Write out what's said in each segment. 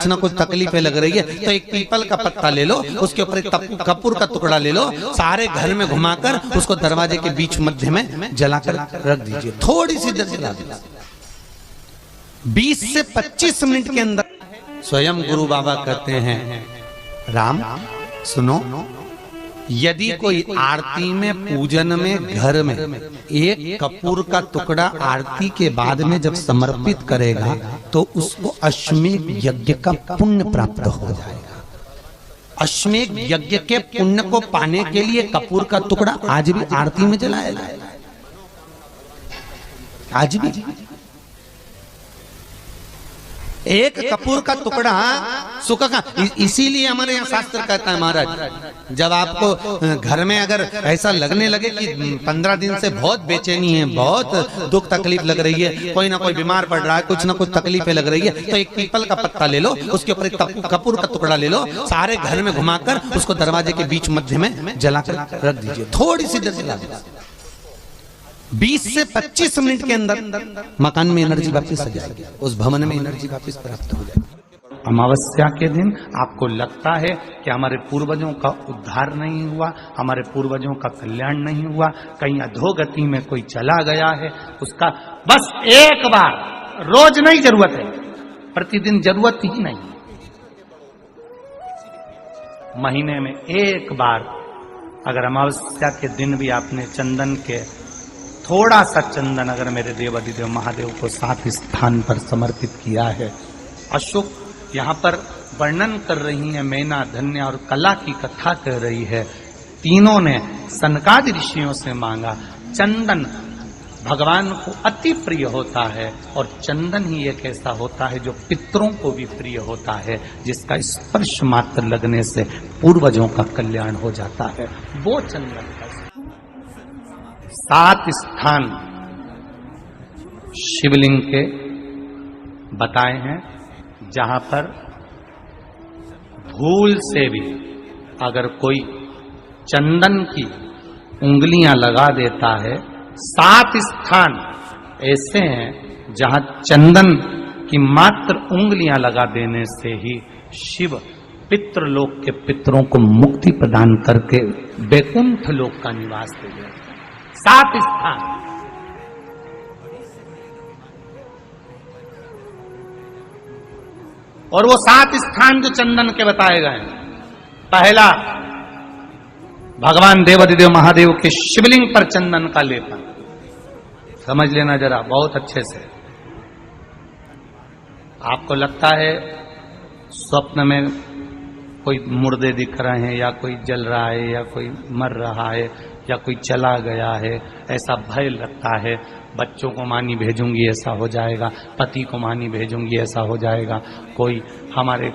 ना कुछ तकलीफें लग रही है तो एक पीपल का पत्ता ले लो, उसके ऊपर एक कपूर का टुकड़ा ले लो, सारे घर में घुमाकर उसको दरवाजे के बीच मध्य में जलाकर रख दीजिए, थोड़ी सी देर जला दीजिए। 20 से 25 मिनट के अंदर स्वयं गुरु बाबा कहते हैं, राम सुनो, यदि कोई आरती में पूजन में घर में एक कपूर का टुकड़ा आरती के बाद में जब समर्पित करेगा तो उसको अश्वमेध यज्ञ का पुण्य प्राप्त हो जाएगा। अश्वमेध यज्ञ के पुण्य को पाने के लिए कपूर का टुकड़ा आज भी आरती में जलाया जाएगा, आज भी एक कपूर का टुकड़ा सुख का। इसीलिए हमारे यहाँ शास्त्र कहता है महाराज, जब आपको घर में अगर ऐसा लगने लगे कि 15 दिन से बहुत बेचैनी है, बहुत दुख तकलीफ लग रही है, कोई ना कोई बीमार पड़ रहा है, कुछ ना कुछ तकलीफें लग रही है, तो एक पीपल का पत्ता ले लो, उसके ऊपर एक कपूर का टुकड़ा ले लो, सारे घर में घुमाकर उसको दरवाजे के बीच मध्य में जलाकर रख दीजिए, थोड़ी सी देर जला दीजिए। 20 से 25 मिनट के अंदर मकान में एनर्जी वापस आ जाएगी, उस भवन में एनर्जी वापस प्राप्त हो जाएगी। अमावस्या के दिन आपको लगता है कि हमारे पूर्वजों का उद्धार नहीं हुआ, हमारे पूर्वजों का कल्याण नहीं हुआ, कहीं अधोगति में कोई चला गया है, उसका बस एक बार, रोज नहीं जरूरत है, प्रतिदिन जरूरत ही नहीं, महीने में एक बार अगर अमावस्या के दिन भी आपने चंदन के थोड़ा सा चंदन अगर मेरे देवाधिदेव महादेव को 7 स्थान पर समर्पित किया है। अशोक यहाँ पर वर्णन कर रही है, मैना धन्य और कला की कथा कह रही है। तीनों ने सनकादि ऋषियों से मांगा। चंदन भगवान को अति प्रिय होता है और चंदन ही एक ऐसा होता है जो पितरों को भी प्रिय होता है, जिसका स्पर्श मात्र लगने से पूर्वजों का कल्याण हो जाता है। वो चंदन का 7 स्थान शिवलिंग के बताए हैं, जहां पर भूल से भी अगर कोई चंदन की उंगलियां लगा देता है, 7 स्थान ऐसे हैं जहां चंदन की मात्र उंगलियां लगा देने से ही शिव पितृलोक के पितरों को मुक्ति प्रदान करके वैकुंठ लोक का निवास दे देते। 7 स्थान, और वो 7 स्थान जो चंदन के बताए गए हैं, पहला भगवान देवाधिदेव महादेव के शिवलिंग पर चंदन का लेपन, समझ लेना जरा बहुत अच्छे से। आपको लगता है स्वप्न में कोई मुर्दे दिख रहे हैं, या कोई जल रहा है, या कोई मर रहा है, या कोई चला गया है, ऐसा भय लगता है, बच्चों को मानी भेजूंगी ऐसा हो जाएगा, पति को मानी भेजूंगी ऐसा हो जाएगा, कोई हमारे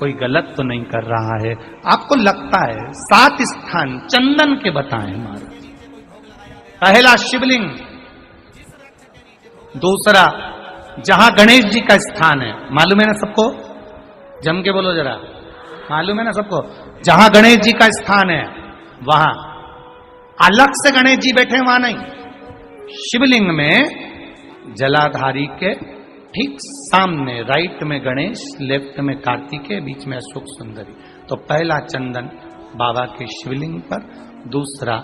कोई गलत तो नहीं कर रहा है, आपको लगता है। 7 स्थान चंदन के बताएं हमारे। पहला शिवलिंग, दूसरा जहां गणेश जी का स्थान है, मालूम है ना सबको, जम के बोलो जरा, मालूम है ना सबको, जहां गणेश जी का स्थान है वहां अलग से गणेश जी बैठे, वहां नहीं, शिवलिंग में जलाधारी के ठीक सामने, राइट में गणेश, लेफ्ट में कार्तिकेय, बीच में अशोक सुंदरी। तो पहला चंदन बाबा के शिवलिंग पर, दूसरा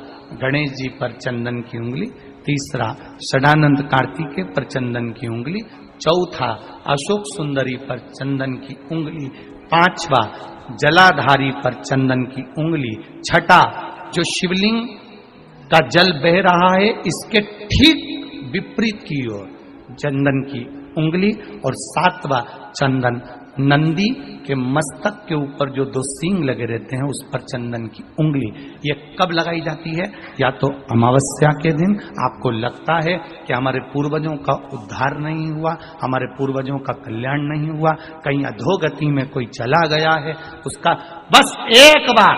गणेश जी पर चंदन की उंगली, तीसरा षडानंद कार्तिकेय पर चंदन की उंगली, चौथा अशोक सुंदरी पर चंदन की उंगली, पांचवा जलाधारी पर चंदन की उंगली, छठा जो शिवलिंग का जल बह रहा है इसके ठीक विपरीत की ओर चंदन की उंगली, और 7वां चंदन नंदी के मस्तक के ऊपर जो 2 सींग लगे रहते हैं उस पर चंदन की उंगली। ये कब लगाई जाती है? या तो अमावस्या के दिन आपको लगता है कि हमारे पूर्वजों का उद्धार नहीं हुआ, हमारे पूर्वजों का कल्याण नहीं हुआ, कहीं अधोगति में कोई चला गया है, उसका बस एक बार,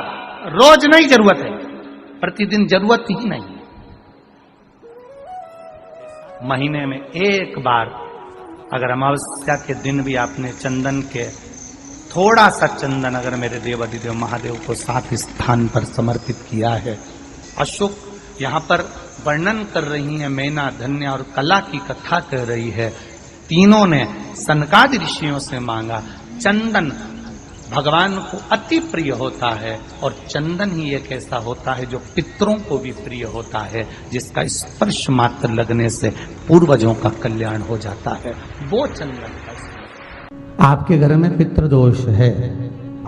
रोज नहीं जरूरत है, प्रतिदिन जरूरत ही नहीं, महीने में एक बार अगर अमावस्या के दिन भी आपने चंदन के थोड़ा सा चंदन अगर मेरे देवाधिदेव महादेव को 7 स्थान पर समर्पित किया है। अशोक यहाँ पर वर्णन कर रही है, मैना धन्य और कला की कथा कह रही है। तीनों ने सनकादि ऋषियों से मांगा। चंदन भगवान को अति प्रिय होता है और चंदन ही एक ऐसा होता है जो पितरों को भी प्रिय होता है, जिसका स्पर्श मात्र लगने से पूर्वजों का कल्याण हो जाता है, वो चंदन का। आपके घर में पितृदोष है,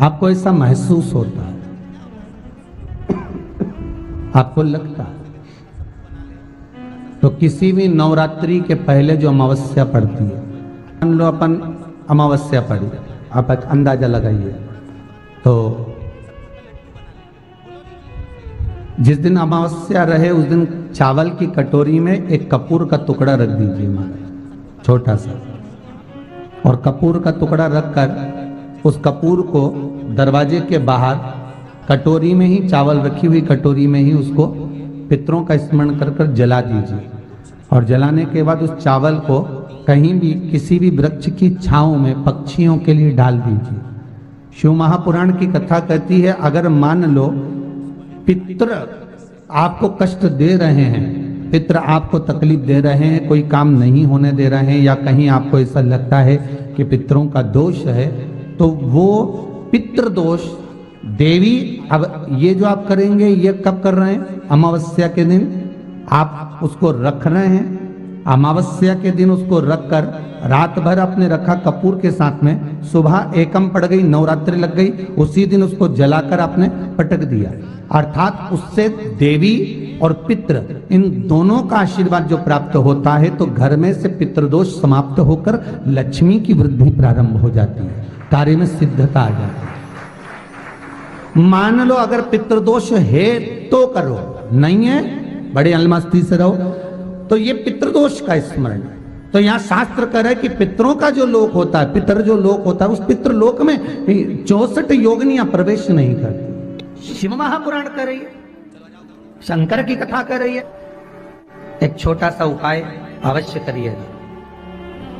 आपको ऐसा महसूस होता है, आपको लगता है, तो किसी भी नवरात्रि के पहले जो अमावस्या पड़ती है, मान लो अपन अमावस्या पड़ी, आप अंदाजा लगाइए, तो जिस दिन अमावस्या रहे उस दिन चावल की कटोरी में एक कपूर का टुकड़ा रख दीजिए महाराज, छोटा सा, और कपूर का टुकड़ा रखकर उस कपूर को दरवाजे के बाहर कटोरी में ही, चावल रखी हुई कटोरी में ही उसको पितरों का स्मरण कर कर जला दीजिए। और जलाने के बाद उस चावल को कहीं भी किसी भी वृक्ष की छांव में पक्षियों के लिए डाल दीजिए। शिव महापुराण की कथा कहती है, अगर मान लो पितृ आपको कष्ट दे रहे हैं, पितृ आपको तकलीफ दे रहे हैं, कोई काम नहीं होने दे रहे हैं, या कहीं आपको ऐसा लगता है कि पितरों का दोष है, तो वो पितृ दोष देवी, अब ये जो आप करेंगे ये कब कर रहे हैं? अमावस्या के दिन आप उसको रख रहे हैं, अमावस्या के दिन उसको रखकर रात भर आपने रखा कपूर के साथ में, सुबह एकम पड़ गई, नवरात्रि लग गई, उसी दिन उसको जलाकर आपने पटक दिया, अर्थात उससे देवी और पितृ इन दोनों का आशीर्वाद जो प्राप्त होता है, तो घर में से पितृदोष समाप्त होकर लक्ष्मी की वृद्धि प्रारंभ हो जाती है, कार्य में सिद्धता आ जाती है। मान लो अगर पितृदोष है तो करो, नहीं है बड़े अलमस्ती से रहो, तो ये पितृदोष का स्मरण। तो यहाँ शास्त्र कह रहा है कि पितरों का जो लोक होता है, पितर जो लोक होता है, उस पितृलोक में 64 योगिनियां प्रवेश नहीं करती। शिव महापुराण कर रही है, शंकर की कथा कर रही है। एक छोटा सा उपाय अवश्य करिए।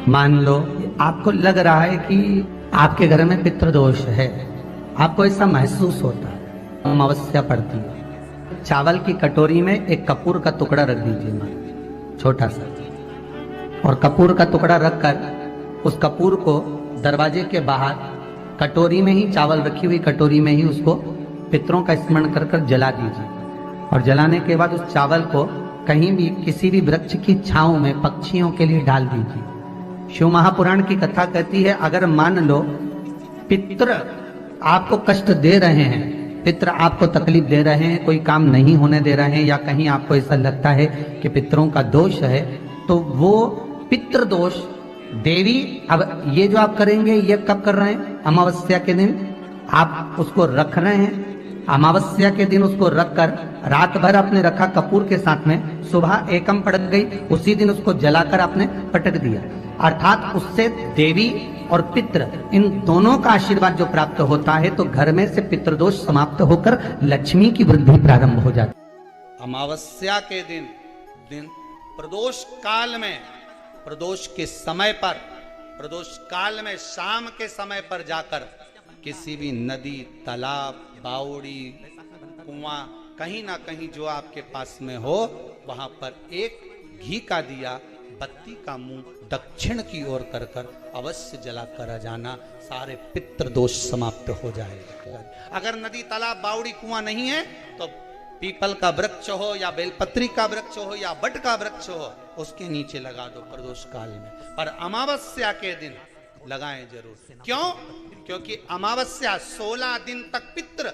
मान लो आपको लग रहा है कि आपके घर में पितृदोष है, आपको ऐसा महसूस होता है, अमावस्या पड़ती है, चावल की कटोरी में एक कपूर का टुकड़ा रख दीजिए, छोटा सा, और कपूर का टुकड़ा रखकर उस कपूर को दरवाजे के बाहर कटोरी में ही, चावल रखी हुई कटोरी में ही उसको पितरों का स्मरण कर कर जला दीजिए। और जलाने के बाद उस चावल को कहीं भी किसी भी वृक्ष की छांव में पक्षियों के लिए डाल दीजिए। शिव महापुराण की कथा कहती है, अगर मान लो पितृ आपको कष्ट दे रहे हैं, पितृ आपको तकलीफ दे रहे हैं, कोई काम नहीं होने दे रहे हैं, या कहीं आपको ऐसा लगता है कि पितरों का दोष है, तो वो पितृ दोष देवी, अब ये जो आप करेंगे ये कब कर रहे हैं? अमावस्या के दिन आप उसको रख रहे हैं, अमावस्या के दिन उसको रखकर रात भर आपने रखा कपूर के साथ में, सुबह एकम पड़ गई, उसी दिन उसको जलाकर आपने पटक दिया, अर्थात उससे देवी और पितृ इन दोनों का आशीर्वाद जो प्राप्त होता है, तो घर में से पितृदोष समाप्त होकर लक्ष्मी की वृद्धि प्रारंभ हो जाती है। अमावस्या के दिन प्रदोष काल में, प्रदोष के समय पर, प्रदोष काल में शाम के समय पर जाकर किसी भी नदी, तालाब, बावड़ी, कुआं, कहीं ना कहीं जो आपके पास में हो, वहां पर एक घी का दिया, बत्ती का मुंह दक्षिण की ओर कर कर अवश्य जला कर जाना, सारे पितृ दोष समाप्त हो जाएगा। अगर नदी, तालाब, बावड़ी, कुआं नहीं है तो पीपल का वृक्ष हो या बेलपत्री का वृक्ष हो या बट का वृक्ष हो, उसके नीचे लगा दो प्रदोष काल में, पर अमावस्या के दिन लगाएं जरूर। क्यों? क्योंकि अमावस्या 16 दिन तक पितृ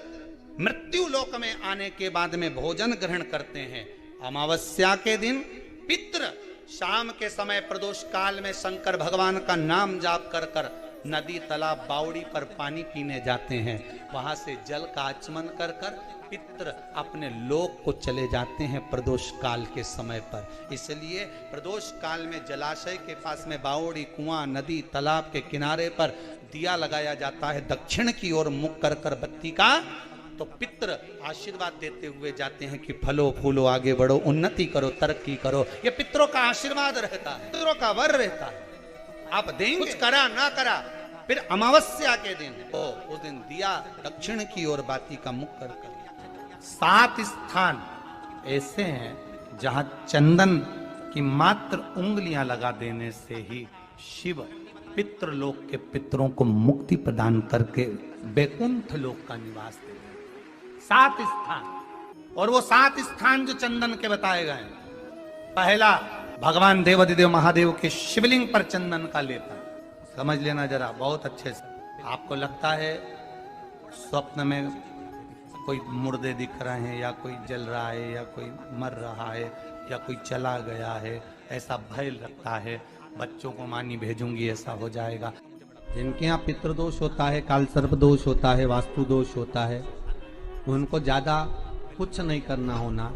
मृत्यु लोक में आने के बाद में भोजन ग्रहण करते हैं। अमावस्या के दिन पितृ शाम के समय प्रदोष काल में शंकर भगवान का नाम जाप कर कर नदी, तालाब, बावड़ी पर पानी पीने जाते हैं, वहां से जल का आचमन कर कर पितृ अपने लोक को चले जाते हैं प्रदोष काल के समय पर। इसलिए प्रदोष काल में जलाशय के पास में बावड़ी, कुआं, नदी, तालाब के किनारे पर दिया लगाया जाता है, दक्षिण की ओर मुख कर कर बत्ती का, तो पितृ आशीर्वाद देते हुए जाते हैं कि फलो फूलो, आगे बढ़ो, उन्नति करो, तरक्की करो। ये पितरों का आशीर्वाद रहता है, पितरों का वर रहता है। आप देंगे, कुछ करा ना करा, फिर अमावस्या के दिन उस दिन दिया दक्षिण की ओर बाती का मुख कर कर। 7 स्थान ऐसे हैं जहां चंदन की मात्र उंगलियां लगा देने से ही शिव पितृलोक के पितरों को मुक्ति प्रदान करके वैकुंठ लोक का निवास दे गए। 7 स्थान, और वो 7 स्थान जो चंदन के बताए गए, पहला भगवान देवाधिदेव महादेव के शिवलिंग पर चंदन का लेपन। समझ लेना जरा बहुत अच्छे से। आपको लगता है स्वप्न में कोई मुर्दे दिख रहे हैं, या कोई जल रहा है, या कोई मर रहा है, या कोई चला गया है, ऐसा भय लगता है। बच्चों को मानी भेजूंगी, ऐसा हो जाएगा। जिनके यहाँ पितृदोष होता है, काल सर्प दोष होता है, वास्तु दोष होता है, उनको ज्यादा कुछ नहीं करना होना।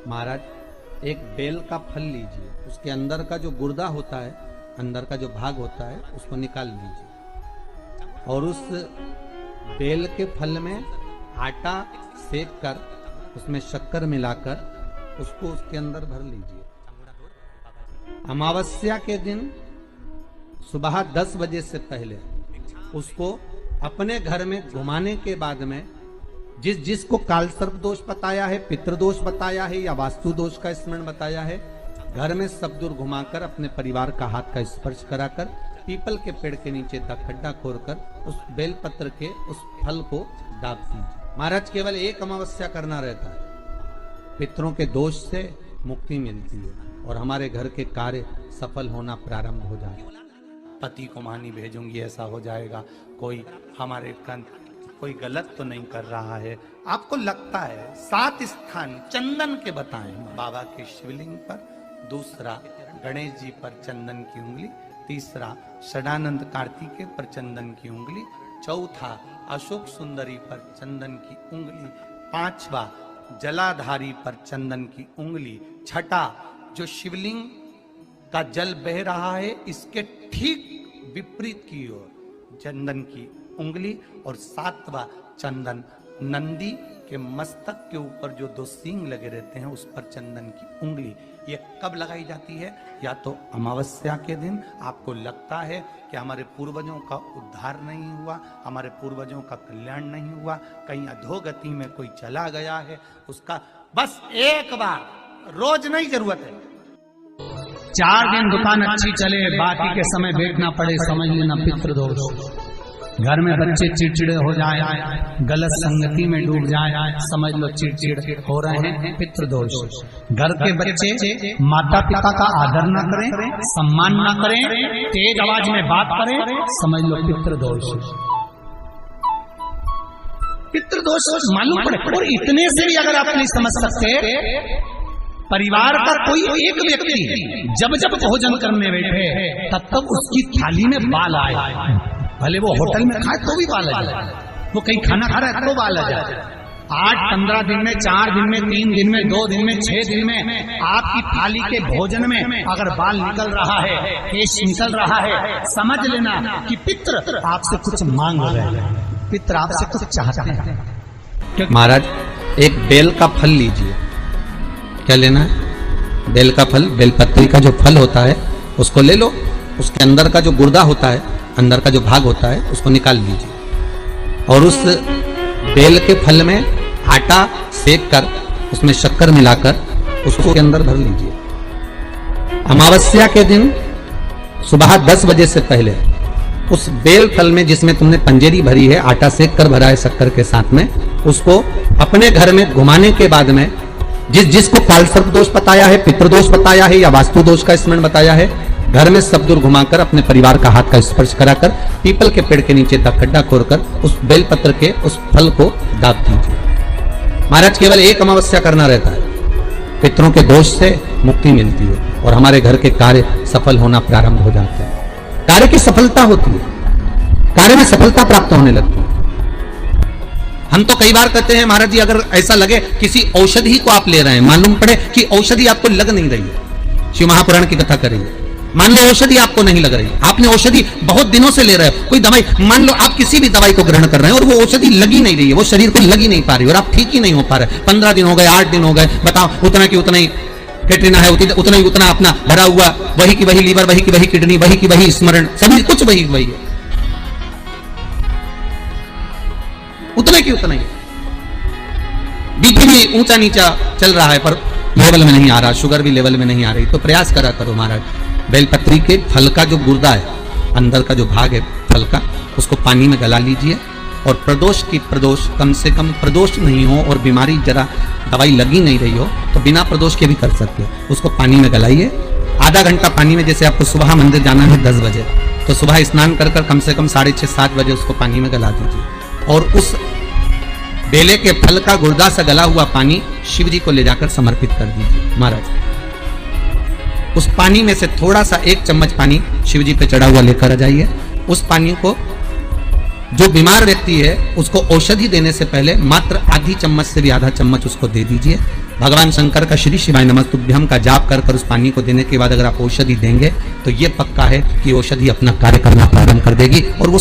महाराज एक बेल का फल लीजिए, उसके अंदर का जो गुर्दा होता है, अंदर का जो भाग होता है, उसको निकाल लीजिए और उस बेल के फल में आटा सेक कर उसमें शक्कर मिलाकर उसको उसके अंदर भर लीजिए। अमावस्या के दिन सुबह 10 बजे से पहले उसको अपने घर में घुमाने के बाद में जिसको काल सर्प दोष बताया है, पितृदोष बताया है, या वास्तु दोष का स्मरण बताया है, घर में सब दूर घुमाकर अपने परिवार का हाथ का स्पर्श कराकर पीपल के पेड़ के नीचे खड्डा खोदकर उस बेलपत्र के उस फल को दाब दीजिए। महाराज केवल एक अमावस्या करना रहता है, पितरों के दोष से मुक्ति मिलती है और हमारे घर के कार्य सफल होना प्रारंभ हो जाए। पति को मानी भेजूंगी, ऐसा हो जाएगा। कोई हमारे कोई गलत तो नहीं कर रहा है। आपको लगता है 7 स्थान चंदन के बताएं, बाबा के शिवलिंग पर, दूसरा गणेश जी पर चंदन की उंगली, तीसरा षडानंद कार्तिकेय पर चंदन की उंगली, चौथा अशोक सुंदरी पर चंदन की उंगली, 5वां जलाधारी पर चंदन की उंगली, छठा जो शिवलिंग का जल बह रहा है इसके ठीक विपरीत की ओर चंदन की उंगली, और 7वां चंदन नंदी के मस्तक के ऊपर जो 2 सींग लगे रहते हैं उस पर चंदन की उंगली। ये कब लगाई जाती है? या तो अमावस्या के दिन। आपको लगता है कि हमारे पूर्वजों का उद्धार नहीं हुआ, हमारे पूर्वजों का कल्याण नहीं हुआ, कहीं अधोगति में कोई चला गया है, उसका बस एक बार, रोज नहीं जरूरत है, 4 दिन दुकान अच्छी चले, बाकी के समय बैठना पड़े, समझ लेना पितृदोष। घर में बच्चे चिड़चिड़े हो जाए, गलत संगति में डूब जाए, समझ लो चिड़चिड़ हो रहे हैं, पितृदोष। घर के बच्चे माता पिता का आदर न करें, सम्मान न करें, तेज आवाज में बात करें, समझ लो पितृदोष। पितृदोष मालूम पड़े। और इतने से भी अगर आप नहीं समझ सकते, परिवार का कोई एक व्यक्ति जब जब भोजन करने बैठे तब तक उसकी थाली में बाल आए, भले वो होटल में खाए तो भी बाल आ जाए, वो कहीं खाना खा रहा है तो बाल आ जाए। 8-15 दिन में, 4 दिन में, 3 दिन में, 2 दिन में, 6 दिन में आपकी थाली के भोजन में अगर बाल निकल रहा है, केश निकल रहा है, समझ लेना कि पितृ आपसे कुछ मांग रहे हैं, पितृ आपसे कुछ चाहते हैं। महाराज एक बेल का फल लीजिए। क्या लेना है? बेल का फल, बेलपत्री का जो फल होता है उसको ले लो, उसके अंदर का जो गुर्दा होता है, अंदर का जो भाग होता है, उसको निकाल लीजिए और उस बेल के फल में आटा सेक कर उसमें शक्कर मिलाकर उसको के अंदर भर लीजिए। अमावस्या के दिन सुबह 10 बजे से पहले उस बेल फल में जिसमें तुमने पंजेरी भरी है, आटा सेक कर भरा है शक्कर के साथ में, उसको अपने घर में घुमाने के बाद में जिसको काल सर्प दोष बताया है, पितृदोष बताया है, या वास्तु दोष का स्मरण बताया है, घर में सब दूर घुमाकर अपने परिवार का हाथ का स्पर्श कराकर पीपल के पेड़ के नीचे खड्डा खोदकर उस बेलपत्र के उस फल को दाब दीजिए। महाराज केवल एक अमावस्या करना रहता है, पितरों के दोष से मुक्ति मिलती है और हमारे घर के कार्य सफल होना प्रारंभ हो जाते हैं। कार्य की सफलता होती है, कार्य में सफलता प्राप्त होने लगती है। हम तो कई बार कहते हैं महाराज जी, अगर ऐसा लगे किसी औषधि को आप ले रहे हैं, मालूम पड़े कि औषधि आपको लग नहीं रही है, शिव महापुराण की कथा करेंगे, मान लो औषधि आपको नहीं लग रही, आपने औषधि बहुत दिनों से ले रहे हो, कोई दवाई, मान लो आप किसी भी दवाई को ग्रहण कर रहे हैं और वो औषधि लगी नहीं रही है, वो शरीर को लगी नहीं पा रही और आप ठीक ही नहीं हो पा रहे, 15 दिन हो गए, 8 दिन हो गए, बताओ उतना की उतना ही कैटरीना है, उतना ही उतना अपना भरा हुआ, वही की वही लीवर, वही की वही किडनी, वही की वही स्मरण, सभी कुछ वही वही है, उतने की उतना ही। बीपी भी ऊंचा नीचा चल रहा है पर लेवल में नहीं आ रहा, शुगर भी लेवल में नहीं आ रही, तो प्रयास करा करो महाराज, बेलपत्री के फल का जो गुर्दा है अंदर का जो भाग है फल का, उसको पानी में गला लीजिए और प्रदोष कम से कम प्रदोष नहीं हो और बीमारी जरा दवाई लगी नहीं रही हो तो बिना प्रदोष के भी कर सकते हो। उसको पानी में गलाइए आधा घंटा पानी में। जैसे आपको सुबह मंदिर जाना है 10 बजे, तो सुबह स्नान कर कर कम से कम 6:30-7 बजे उसको पानी में गला दीजिए और उस बेले के फल का गुर्दा से गला हुआ पानी शिव जी को ले जाकर समर्पित कर दीजिए। महाराज उस पानी में से थोड़ा सा 1 चम्मच पानी शिव जी पे चढ़ा हुआ लेकर आ जाइए। उस पानी को जो बीमार व्यक्ति है उसको औषधि देने से पहले मात्र आधी चम्मच से भी आधा चम्मच उसको दे दीजिए। भगवान शंकर का श्री शिवाय नमस्तुभ्यम का जाप कर कर उस पानी को देने के बाद अगर आप औषधि देंगे तो ये पक्का है कि औषधि अपना कार्य करना प्रारंभ कर देगी और वो